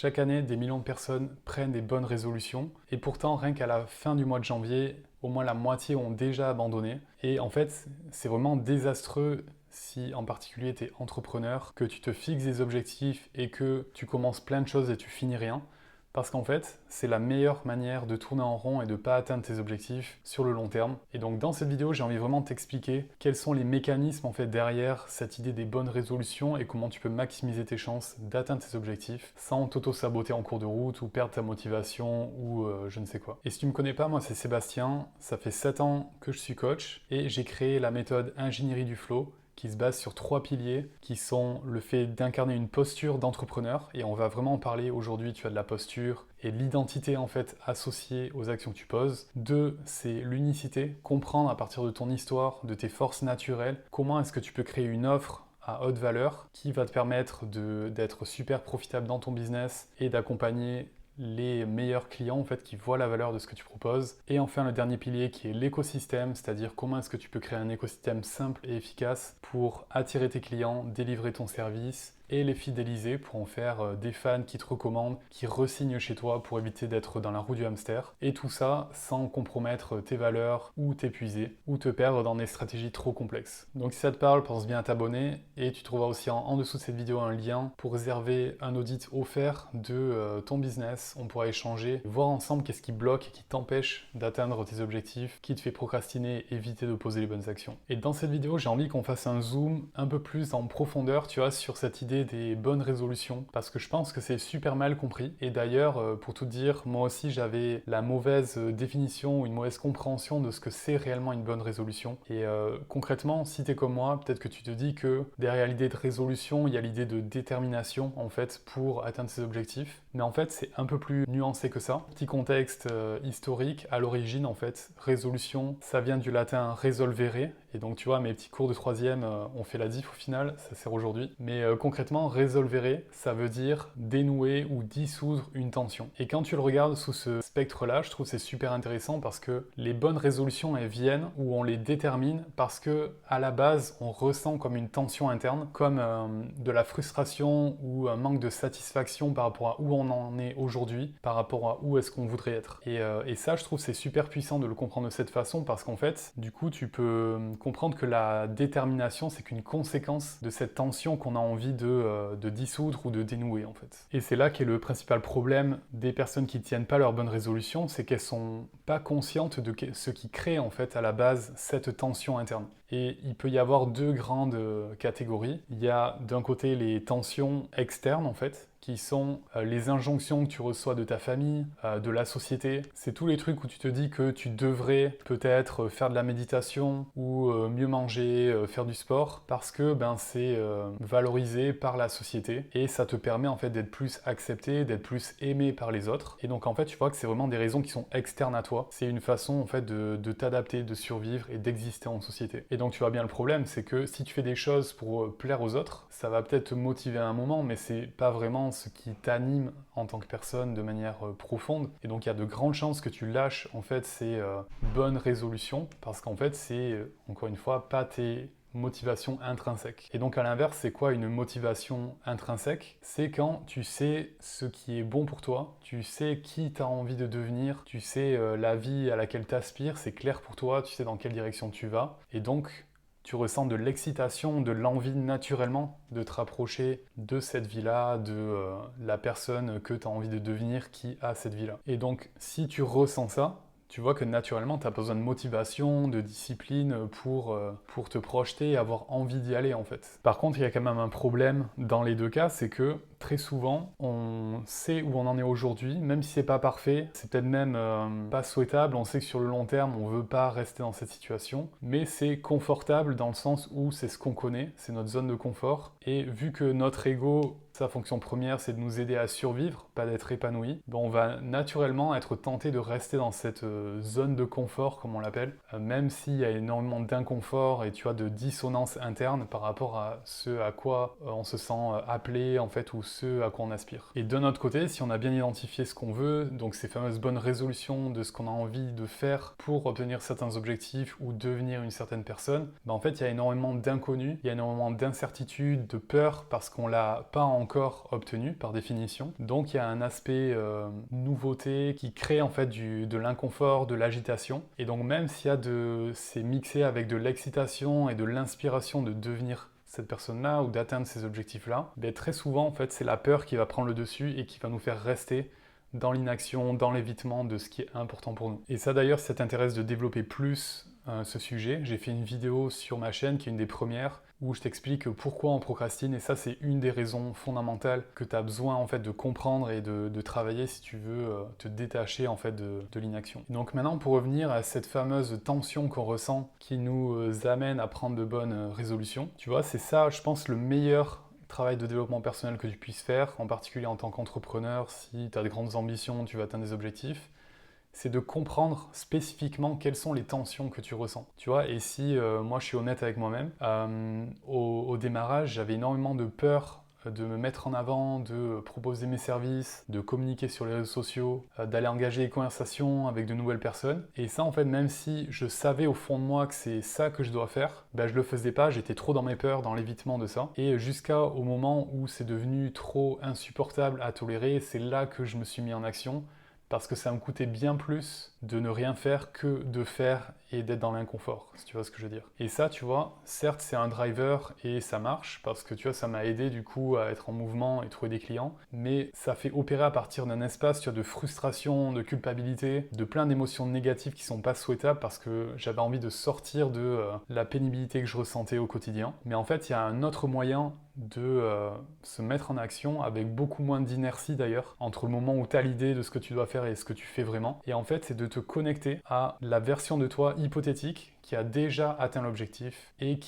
Chaque année, des millions de personnes prennent des bonnes résolutions et pourtant, rien qu'à la fin du mois de janvier, au moins la moitié ont déjà abandonné. Et en fait, c'est vraiment désastreux si en particulier tu es entrepreneur, que tu te fixes des objectifs et que tu commences plein de choses et tu finis rien. Parce qu'en fait, c'est la meilleure manière de tourner en rond et de ne pas atteindre tes objectifs sur le long terme. Et donc dans cette vidéo, j'ai envie vraiment de t'expliquer quels sont les mécanismes en fait derrière cette idée des bonnes résolutions et comment tu peux maximiser tes chances d'atteindre tes objectifs sans t'auto-saboter en cours de route ou perdre ta motivation ou je ne sais quoi. Et si tu ne me connais pas, moi c'est Sébastien, ça fait 7 ans que je suis coach et j'ai créé la méthode Ingénierie du Flow qui se base sur 3 piliers qui sont le fait d'incarner une posture d'entrepreneur et on va vraiment en parler aujourd'hui. Tu as de la posture et de l'identité en fait associée aux actions que tu poses. 2, c'est l'unicité, comprendre à partir de ton histoire, de tes forces naturelles, comment est-ce que tu peux créer une offre à haute valeur qui va te permettre d'être super profitable dans ton business et d'accompagner les meilleurs clients en fait qui voient la valeur de ce que tu proposes. Et enfin le dernier pilier qui est l'écosystème, c'est-à-dire comment est-ce que tu peux créer un écosystème simple et efficace pour attirer tes clients, délivrer ton service et les fidéliser pour en faire des fans qui te recommandent, qui re-signent chez toi pour éviter d'être dans la roue du hamster. Et tout ça sans compromettre tes valeurs ou t'épuiser ou te perdre dans des stratégies trop complexes. Donc si ça te parle, pense bien à t'abonner et tu trouveras aussi en dessous de cette vidéo un lien pour réserver un audit offert de ton business. On pourra échanger, voir ensemble qu'est-ce qui bloque et qui t'empêche d'atteindre tes objectifs, qui te fait procrastiner et éviter de poser les bonnes actions. Et dans cette vidéo, j'ai envie qu'on fasse un zoom un peu plus en profondeur, tu vois, sur cette idée des bonnes résolutions parce que je pense que c'est super mal compris. Et d'ailleurs, pour tout dire, moi aussi j'avais la mauvaise définition ou une mauvaise compréhension de ce que c'est réellement une bonne résolution. Et concrètement, si tu es comme moi, peut-être que tu te dis que derrière l'idée de résolution, il y a l'idée de détermination en fait pour atteindre ses objectifs. Mais en fait, c'est un peu plus nuancé que ça. Petit contexte historique, à l'origine en fait, résolution, ça vient du latin resolvere. Et donc tu vois, mes petits cours de troisième ont fait la diff au final, ça sert aujourd'hui. Mais concrètement, resolvere, ça veut dire dénouer ou dissoudre une tension. Et quand tu le regardes sous ce spectre-là, je trouve que c'est super intéressant parce que les bonnes résolutions, elles viennent ou on les détermine parce que à la base, on ressent comme une tension interne, comme de la frustration ou un manque de satisfaction par rapport à où on en est aujourd'hui, par rapport à où est-ce qu'on voudrait être. Et ça, je trouve c'est super puissant de le comprendre de cette façon parce qu'en fait, du coup, tu peux comprendre que la détermination, c'est qu'une conséquence de cette tension qu'on a envie de dissoudre ou de dénouer en fait. Et c'est là qu'est le principal problème des personnes qui ne tiennent pas leurs bonnes résolutions, c'est qu'elles sont pas conscientes de ce qui crée en fait à la base cette tension interne. Et il peut y avoir deux grandes catégories. Il y a d'un côté les tensions externes en fait, qui sont les injonctions que tu reçois de ta famille, de la société. C'est tous les trucs où tu te dis que tu devrais peut-être faire de la méditation ou mieux manger, faire du sport, parce que c'est valorisé par la société et ça te permet en fait d'être plus accepté, d'être plus aimé par les autres. Et donc en fait tu vois que c'est vraiment des raisons qui sont externes à toi. C'est une façon en fait de t'adapter, de survivre et d'exister en société. Et donc tu vois bien le problème, c'est que si tu fais des choses pour plaire aux autres, ça va peut-être te motiver à un moment, mais c'est pas vraiment ce qui t'anime en tant que personne de manière profonde. Et donc il y a de grandes chances que tu lâches en fait ces bonnes résolutions parce qu'en fait c'est encore une fois pas tes motivation intrinsèque. Et donc à l'inverse, c'est quoi une motivation intrinsèque? C'est quand tu sais ce qui est bon pour toi, tu sais qui tu as envie de devenir, tu sais la vie à laquelle tu aspires, c'est clair pour toi, tu sais dans quelle direction tu vas. Et donc tu ressens de l'excitation, de l'envie naturellement de te rapprocher de cette vie-là, de la personne que tu as envie de devenir qui a cette vie-là. Et donc si tu ressens ça, tu vois que naturellement, tu as besoin de motivation, de discipline pour te projeter et avoir envie d'y aller en fait. Par contre, il y a quand même un problème dans les deux cas, c'est que très souvent, on sait où on en est aujourd'hui, même si c'est pas parfait, c'est peut-être même pas souhaitable, on sait que sur le long terme, on veut pas rester dans cette situation, mais c'est confortable dans le sens où c'est ce qu'on connaît, c'est notre zone de confort, et vu que notre ego, sa fonction première, c'est de nous aider à survivre, pas d'être épanoui, on va naturellement être tenté de rester dans cette zone de confort, comme on l'appelle, même s'il y a énormément d'inconfort et tu vois, de dissonance interne par rapport à ce à quoi on se sent appelé, en fait, ou ce à quoi on aspire. Et de notre côté, si on a bien identifié ce qu'on veut, donc ces fameuses bonnes résolutions de ce qu'on a envie de faire pour obtenir certains objectifs ou devenir une certaine personne, en fait, il y a énormément d'inconnus, il y a énormément d'incertitudes, de peur, parce qu'on l'a pas encore encore obtenu par définition. Donc il y a un aspect nouveauté qui crée en fait de l'inconfort, de l'agitation. Et donc même s'il y a c'est mixé avec de l'excitation et de l'inspiration de devenir cette personne-là ou d'atteindre ces objectifs-là, ben, très souvent en fait c'est la peur qui va prendre le dessus et qui va nous faire rester dans l'inaction, dans l'évitement de ce qui est important pour nous. Et ça d'ailleurs, si ça t'intéresse de développer plus ce sujet, j'ai fait une vidéo sur ma chaîne qui est une des premières où je t'explique pourquoi on procrastine, et ça c'est une des raisons fondamentales que tu as besoin en fait de comprendre et de travailler si tu veux te détacher en fait de l'inaction. Donc maintenant, pour revenir à cette fameuse tension qu'on ressent qui nous amène à prendre de bonnes résolutions, tu vois, c'est ça je pense le meilleur travail de développement personnel que tu puisses faire, en particulier en tant qu'entrepreneur, si tu as de grandes ambitions, tu vas atteindre des objectifs, c'est de comprendre spécifiquement quelles sont les tensions que tu ressens. Tu vois, et si moi je suis honnête avec moi-même, au démarrage, j'avais énormément de peur de me mettre en avant, de proposer mes services, de communiquer sur les réseaux sociaux, d'aller engager des conversations avec de nouvelles personnes. Et ça, en fait, même si je savais au fond de moi que c'est ça que je dois faire, ben, je le faisais pas, j'étais trop dans mes peurs, dans l'évitement de ça. Et jusqu'au moment où c'est devenu trop insupportable à tolérer, c'est là que je me suis mis en action. Parce que ça me coûtait bien plus de ne rien faire que de faire et d'être dans l'inconfort, si tu vois ce que je veux dire. Et ça, tu vois, certes, c'est un driver et ça marche, parce que tu vois, ça m'a aidé du coup à être en mouvement et trouver des clients, mais ça fait opérer à partir d'un espace, tu vois, de frustration, de culpabilité, de plein d'émotions négatives qui sont pas souhaitables, parce que j'avais envie de sortir de la pénibilité que je ressentais au quotidien. Mais en fait, il y a un autre moyen de se mettre en action avec beaucoup moins d'inertie d'ailleurs, entre le moment où tu as l'idée de ce que tu dois faire et ce que tu fais vraiment. Et en fait, c'est de te connecter à la version de toi hypothétique qui a déjà atteint l'objectif et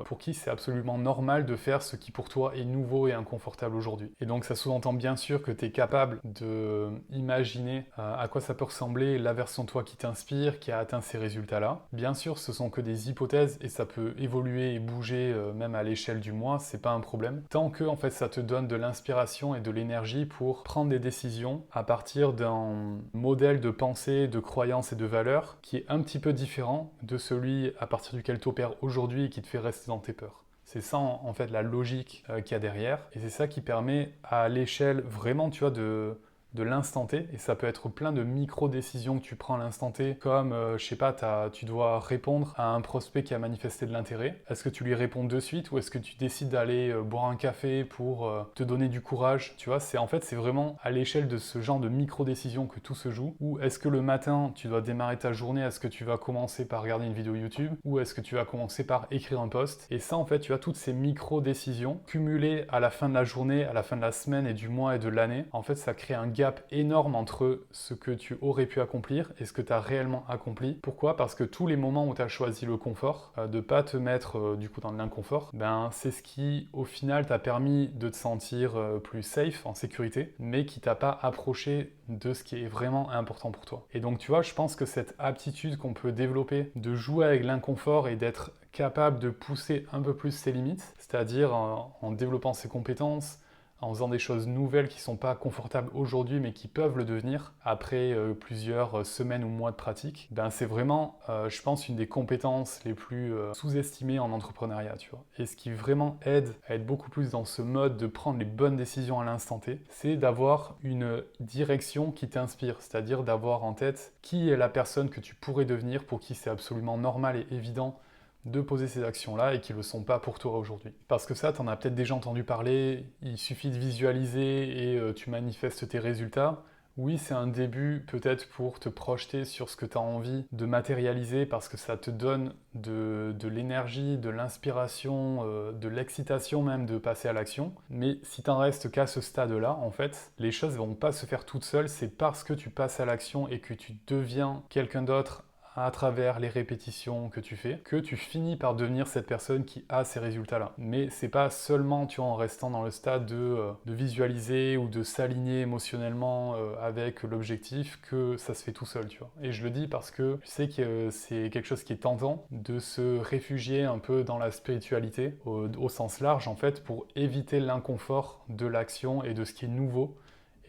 pour qui c'est absolument normal de faire ce qui pour toi est nouveau et inconfortable aujourd'hui. Et donc ça sous-entend bien sûr que tu es capable de imaginer à quoi ça peut ressembler la version de toi qui t'inspire, qui a atteint ces résultats-là. Bien sûr, ce sont que des hypothèses et ça peut évoluer et bouger même à l'échelle du mois, c'est pas un problème. Tant que en fait ça te donne de l'inspiration et de l'énergie pour prendre des décisions à partir d'un modèle de pensée, de croyance et de valeurs qui est un petit peu différent de celui à partir duquel tu opères aujourd'hui et qui te fait rester dans tes peurs. C'est ça en fait la logique qu'il y a derrière, et c'est ça qui permet à l'échelle vraiment, tu vois, de l'instant T, et ça peut être plein de micro-décisions que tu prends à l'instant T, comme, je sais pas, tu dois répondre à un prospect qui a manifesté de l'intérêt. Est-ce que tu lui réponds de suite, ou est-ce que tu décides d'aller boire un café pour te donner du courage? Tu vois, c'est vraiment à l'échelle de ce genre de micro-décisions que tout se joue. Ou est-ce que le matin, tu dois démarrer ta journée, est-ce que tu vas commencer par regarder une vidéo YouTube, ou est-ce que tu vas commencer par écrire un post? Et ça, en fait, tu as toutes ces micro-décisions cumulées à la fin de la journée, à la fin de la semaine et du mois et de l'année. En fait, ça crée un gap énorme entre ce que tu aurais pu accomplir et ce que tu as réellement accompli. Pourquoi? Parce que tous les moments où tu as choisi le confort, de pas te mettre du coup dans l'inconfort, ben c'est ce qui au final t'a permis de te sentir plus safe, en sécurité, mais qui t'a pas approché de ce qui est vraiment important pour toi. Et donc tu vois, je pense que cette aptitude qu'on peut développer de jouer avec l'inconfort et d'être capable de pousser un peu plus ses limites, c'est-à-dire en développant ses compétences, en faisant des choses nouvelles qui ne sont pas confortables aujourd'hui mais qui peuvent le devenir après plusieurs semaines ou mois de pratique, ben c'est vraiment, je pense, une des compétences les plus sous-estimées en entrepreneuriat, tu vois. Et ce qui vraiment aide à être beaucoup plus dans ce mode de prendre les bonnes décisions à l'instant T, c'est d'avoir une direction qui t'inspire, c'est-à-dire d'avoir en tête qui est la personne que tu pourrais devenir, pour qui c'est absolument normal et évident de poser ces actions-là et qui ne le sont pas pour toi aujourd'hui. Parce que ça, tu en as peut-être déjà entendu parler, il suffit de visualiser et tu manifestes tes résultats. Oui, c'est un début peut-être pour te projeter sur ce que tu as envie de matérialiser, parce que ça te donne de l'énergie, de l'inspiration, de l'excitation même de passer à l'action. Mais si tu en restes qu'à ce stade-là, en fait, les choses ne vont pas se faire toutes seules. C'est parce que tu passes à l'action et que tu deviens quelqu'un d'autre à travers les répétitions que tu fais, que tu finis par devenir cette personne qui a ces résultats-là. Mais c'est pas seulement, tu vois, en restant dans le stade de visualiser ou de s'aligner émotionnellement avec l'objectif que ça se fait tout seul, tu vois. Et je le dis parce que je sais que c'est quelque chose qui est tentant de se réfugier un peu dans la spiritualité au sens large, en fait, pour éviter l'inconfort de l'action et de ce qui est nouveau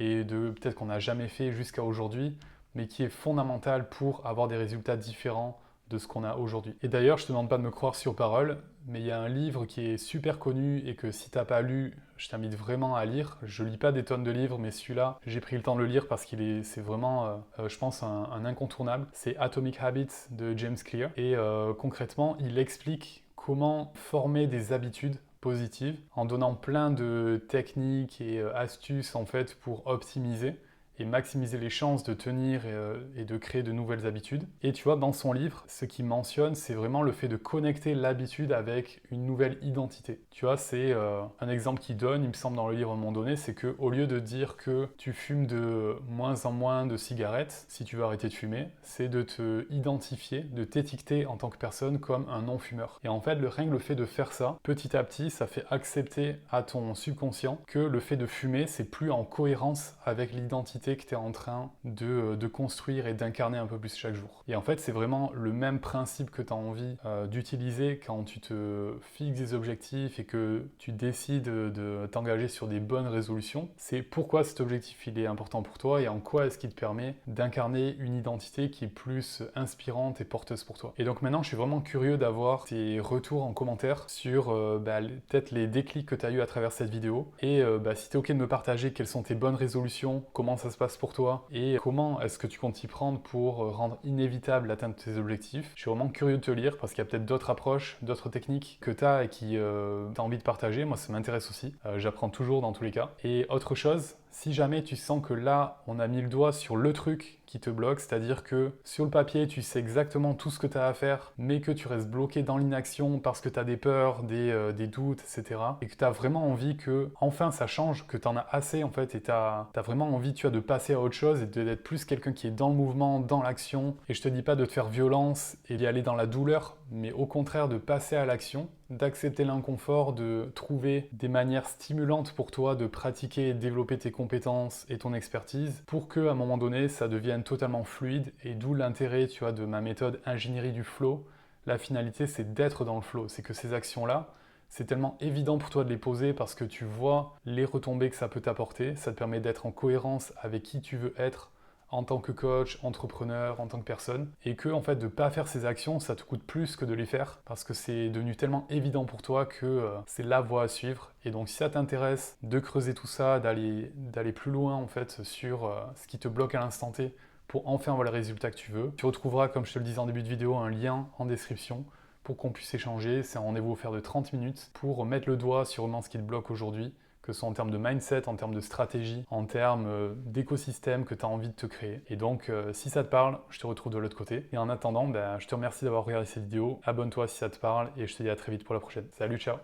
et de peut-être qu'on n'a jamais fait jusqu'à aujourd'hui, mais qui est fondamental pour avoir des résultats différents de ce qu'on a aujourd'hui. Et d'ailleurs, je ne te demande pas de me croire sur parole, mais il y a un livre qui est super connu et que si tu n'as pas lu, je t'invite vraiment à lire. Je lis pas des tonnes de livres, mais celui-là, j'ai pris le temps de le lire parce c'est vraiment, je pense, un incontournable. C'est Atomic Habits de James Clear. Et concrètement, il explique comment former des habitudes positives en donnant plein de techniques et astuces en fait pour optimiser et maximiser les chances de tenir et de créer de nouvelles habitudes. Et tu vois, dans son livre, ce qu'il mentionne, c'est vraiment le fait de connecter l'habitude avec une nouvelle identité. Tu vois, c'est un exemple qu'il donne, il me semble dans le livre à un moment donné, c'est qu'au lieu de dire que tu fumes de moins en moins de cigarettes, si tu veux arrêter de fumer, c'est de te identifier, de t'étiqueter en tant que personne comme un non-fumeur. Et en fait, rien que le fait de faire ça, petit à petit, ça fait accepter à ton subconscient que le fait de fumer, c'est plus en cohérence avec l'identité que tu es en train de construire et d'incarner un peu plus chaque jour. Et en fait, c'est vraiment le même principe que tu as envie d'utiliser quand tu te fixes des objectifs et que tu décides de t'engager sur des bonnes résolutions. C'est pourquoi cet objectif il est important pour toi et en quoi est-ce qu'il te permet d'incarner une identité qui est plus inspirante et porteuse pour toi. Et donc maintenant, je suis vraiment curieux d'avoir tes retours en commentaire sur peut-être les déclics que tu as eu à travers cette vidéo et si tu es ok de me partager quelles sont tes bonnes résolutions, comment ça se passe pour toi et comment est-ce que tu comptes t'y prendre pour rendre inévitable l'atteinte de tes objectifs. Je suis vraiment curieux de te lire parce qu'il y a peut-être d'autres approches, d'autres techniques que tu as et qui tu as envie de partager. Moi, ça m'intéresse aussi. J'apprends toujours dans tous les cas. Et autre chose, si jamais tu sens que là, on a mis le doigt sur le truc qui te bloque, c'est-à-dire que sur le papier, tu sais exactement tout ce que tu as à faire, mais que tu restes bloqué dans l'inaction parce que tu as des peurs, des doutes, etc. Et que tu as vraiment envie que, enfin, ça change, que tu en as assez, en fait, et tu as vraiment envie, tu as de passer à autre chose et d'être plus quelqu'un qui est dans le mouvement, dans l'action. Et je te dis pas de te faire violence et d'y aller dans la douleur, mais au contraire de passer à l'action, d'accepter l'inconfort, de trouver des manières stimulantes pour toi de pratiquer et développer tes compétences et ton expertise pour que à un moment donné ça devienne totalement fluide et d'où l'intérêt tu vois de ma méthode ingénierie du flow. La finalité c'est d'être dans le flow, c'est que ces actions-là c'est tellement évident pour toi de les poser parce que tu vois les retombées que ça peut t'apporter, ça te permet d'être en cohérence avec qui tu veux être en tant que coach, entrepreneur, en tant que personne, et que en fait de ne pas faire ces actions, ça te coûte plus que de les faire, parce que c'est devenu tellement évident pour toi que c'est la voie à suivre. Et donc si ça t'intéresse de creuser tout ça, d'aller plus loin en fait sur ce qui te bloque à l'instant T, pour enfin avoir les résultats que tu veux, tu retrouveras, comme je te le disais en début de vidéo, un lien en description pour qu'on puisse échanger. C'est un rendez-vous offert de 30 minutes pour mettre le doigt sur vraiment ce qui te bloque aujourd'hui, que ce soit en termes de mindset, en termes de stratégie, en termes d'écosystème que tu as envie de te créer. Et donc, si ça te parle, je te retrouve de l'autre côté. Et en attendant, je te remercie d'avoir regardé cette vidéo. Abonne-toi si ça te parle et je te dis à très vite pour la prochaine. Salut, ciao!